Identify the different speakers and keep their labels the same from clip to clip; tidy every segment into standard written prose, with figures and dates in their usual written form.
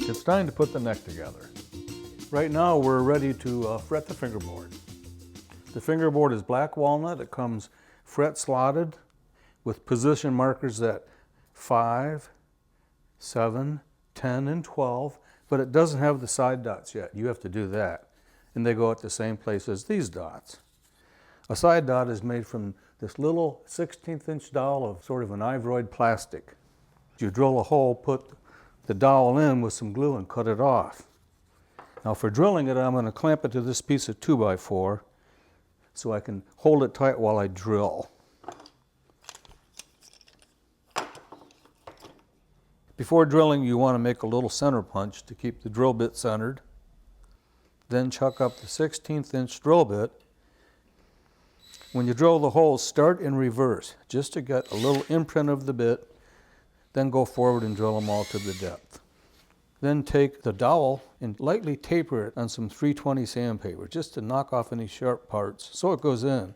Speaker 1: It's time to put the neck together. Right now we're ready to fret the fingerboard. The fingerboard is black walnut. It comes fret slotted with position markers at 5, 7, 10, and 12, but it doesn't have the side dots yet. You have to do that. And they go at the same place as these dots. A side dot is made from this little 1/16 inch dowel of sort of an ivoroid plastic. You drill a hole, put the dowel in with some glue and cut it off. Now for drilling it, I'm going to clamp it to this piece of 2x4 so I can hold it tight while I drill. Before drilling, you want to make a little center punch to keep the drill bit centered. Then chuck up the 1/16 inch drill bit. When you drill the holes, start in reverse, just to get a little imprint of the bit, then go forward and drill them all to the depth. Then take the dowel and lightly taper it on some 320 sandpaper, just to knock off any sharp parts, so it goes in.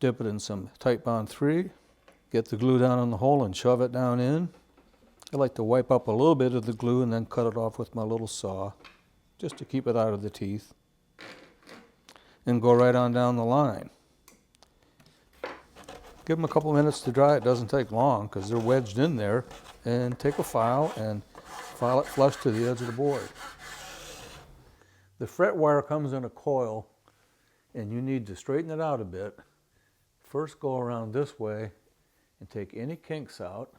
Speaker 1: Dip it in some Titebond 3, get the glue down in the hole and shove it down in. I like to wipe up a little bit of the glue and then cut it off with my little saw, just to keep it out of the teeth. And go right on down the line. Give them a couple minutes to dry. It doesn't take long because they're wedged in there. And take a file and file it flush to the edge of the board. The fret wire comes in a coil and you need to straighten it out a bit. First go around this way and take any kinks out.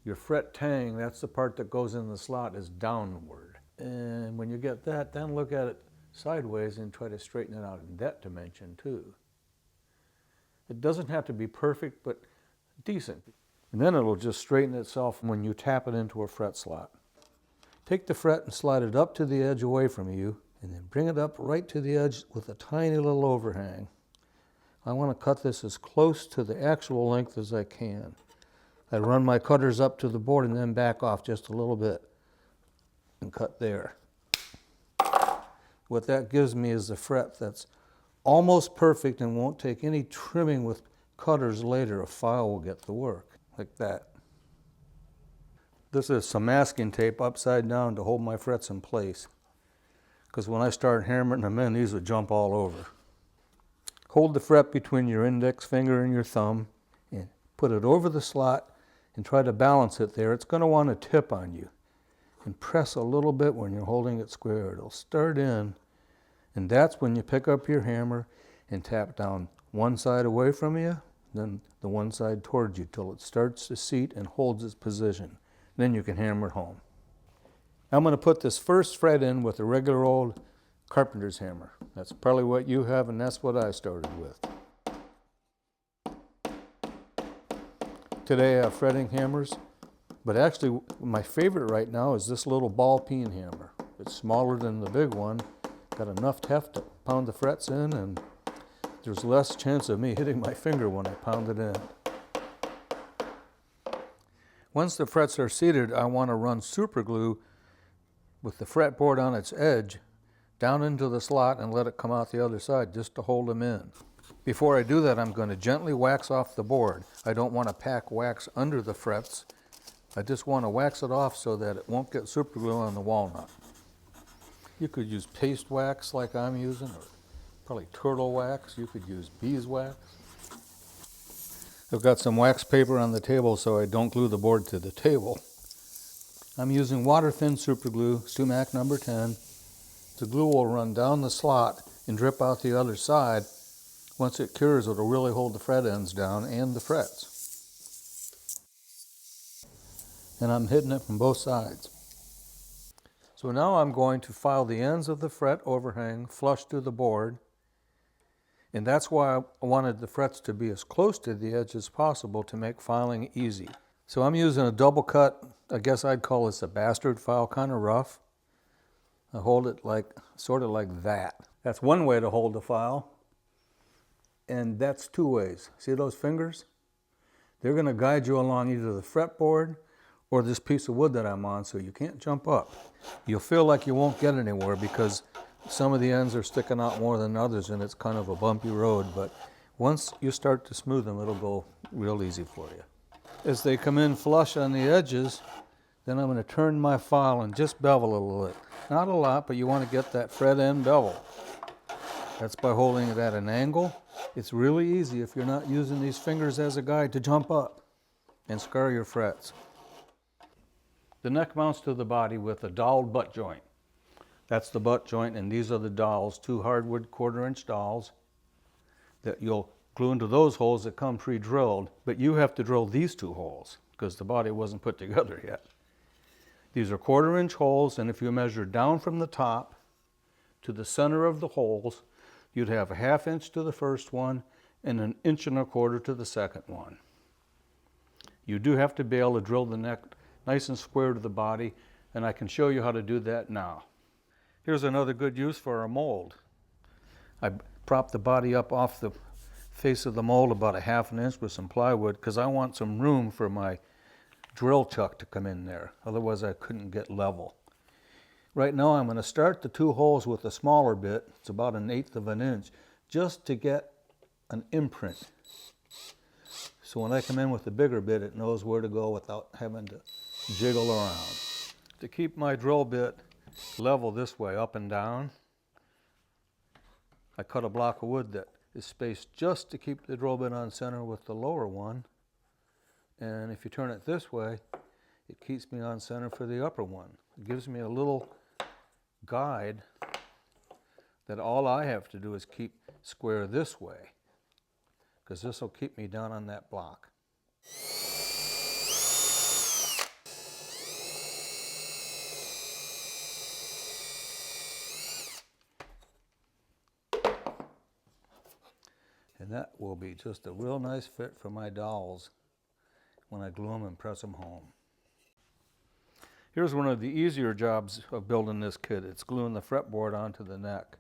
Speaker 1: Your fret tang, that's the part that goes in the slot, is downward. And when you get that, then look at it sideways and try to straighten it out in that dimension too. It doesn't have to be perfect, but decent. And then it'll just straighten itself when you tap it into a fret slot. Take the fret and slide it up to the edge away from you, and then bring it up right to the edge with a tiny little overhang. I want to cut this as close to the actual length as I can. I run my cutters up to the board and then back off just a little bit and cut there. What that gives me is a fret that's almost perfect and won't take any trimming with cutters later. A file will get the work, like that. This is some masking tape upside down to hold my frets in place, because when I start hammering them in, these would jump all over. Hold the fret between your index finger and your thumb and put it over the slot and try to balance it there. It's going to want to tip on you. And press a little bit when you're holding it square. It'll start in, and that's when you pick up your hammer and tap down one side away from you, then the one side towards you till it starts to seat and holds its position. Then you can hammer it home. I'm going to put this first fret in with a regular old carpenter's hammer. That's probably what you have, and that's what I started with. Today I have fretting hammers, but actually my favorite right now is this little ball peen hammer. It's smaller than the big one, got enough heft to pound the frets in, and there's less chance of me hitting my finger when I pound it in. Once the frets are seated, I want to run super glue with the fretboard on its edge down into the slot and let it come out the other side just to hold them in. Before I do that, I'm going to gently wax off the board. I don't want to pack wax under the frets. I just want to wax it off so that it won't get super glue on the walnut. You could use paste wax like I'm using, or probably turtle wax. You could use beeswax. I've got some wax paper on the table so I don't glue the board to the table. I'm using water-thin super glue, StewMac number 10. The glue will run down the slot and drip out the other side. Once it cures, it'll really hold the fret ends down and the frets. And I'm hitting it from both sides. So now I'm going to file the ends of the fret overhang flush to the board. And that's why I wanted the frets to be as close to the edge as possible to make filing easy. So I'm using a double cut, I guess I'd call this a bastard file, kind of rough. I hold it like, sort of like that. That's one way to hold the file. And that's two ways. See those fingers? They're going to guide you along either the fretboard or this piece of wood that I'm on, so you can't jump up. You'll feel like you won't get anywhere because some of the ends are sticking out more than others and it's kind of a bumpy road, but once you start to smooth them, it'll go real easy for you. As they come in flush on the edges, Then I'm going to turn my file and just bevel it a little bit. Not a lot, but you want to get that fret end bevel. That's by holding it at an angle. It's really easy if you're not using these fingers as a guide to jump up and scar your frets. The neck mounts to the body with a doweled butt joint. That's the butt joint, and these are the dowels, 2 hardwood 1/4-inch dowels that you'll glue into those holes that come pre-drilled, but you have to drill these 2 holes because the body wasn't put together yet. These are 1/4-inch holes, and if you measure down from the top to the center of the holes, you'd have a 1/2 inch to the first one and 1 1/4 inch to the second one. You do have to be able to drill the neck nice and square to the body, and I can show you how to do that now. Here's another good use for a mold. I prop the body up off the face of the mold about a 1/2 inch with some plywood because I want some room for my drill chuck to come in there. Otherwise I couldn't get level. Right now I'm going to start the 2 holes with a smaller bit. It's about 1/8 inch just to get an imprint. So when I come in with the bigger bit, it knows where to go without having to jiggle around. To keep my drill bit level this way, up and down, I cut a block of wood that is spaced just to keep the drill bit on center with the lower one. And if you turn it this way, it keeps me on center for the upper one. It gives me a little guide that all I have to do is keep square this way, because this will keep me down on that block. And that will be just a real nice fit for my dowels when I glue them and press them home. Here's one of the easier jobs of building this kit. It's gluing the fretboard onto the neck.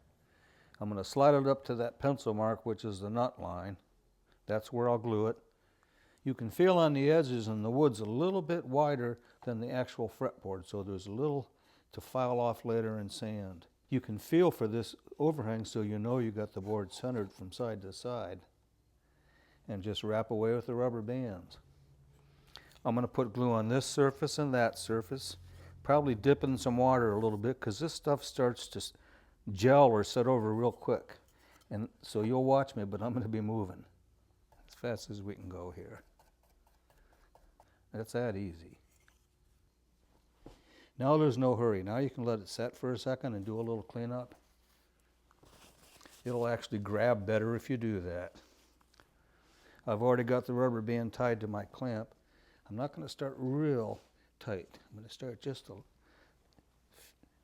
Speaker 1: I'm going to slide it up to that pencil mark, which is the nut line. That's where I'll glue it. You can feel on the edges, and the wood's a little bit wider than the actual fretboard, so there's a little to file off later and sand. You can feel for this overhang so you know you got the board centered from side to side. And just wrap away with the rubber bands. I'm going to put glue on this surface and that surface. Probably dip in some water a little bit because this stuff starts to gel or set over real quick. And so you'll watch me, but I'm going to be moving as fast as we can go here. That's that easy. Now there's no hurry. Now you can let it set for a second and do a little cleanup. It'll actually grab better if you do that. I've already got the rubber band tied to my clamp. I'm not going to start real tight. I'm going to start just a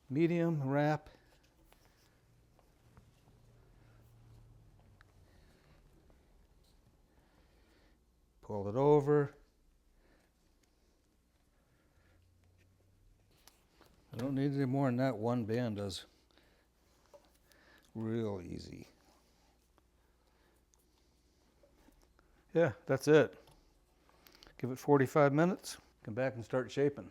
Speaker 1: medium wrap. Pull it over. I don't need any more than that. One band does real easy. Yeah, that's it. Give it 45 minutes, come back and start shaping.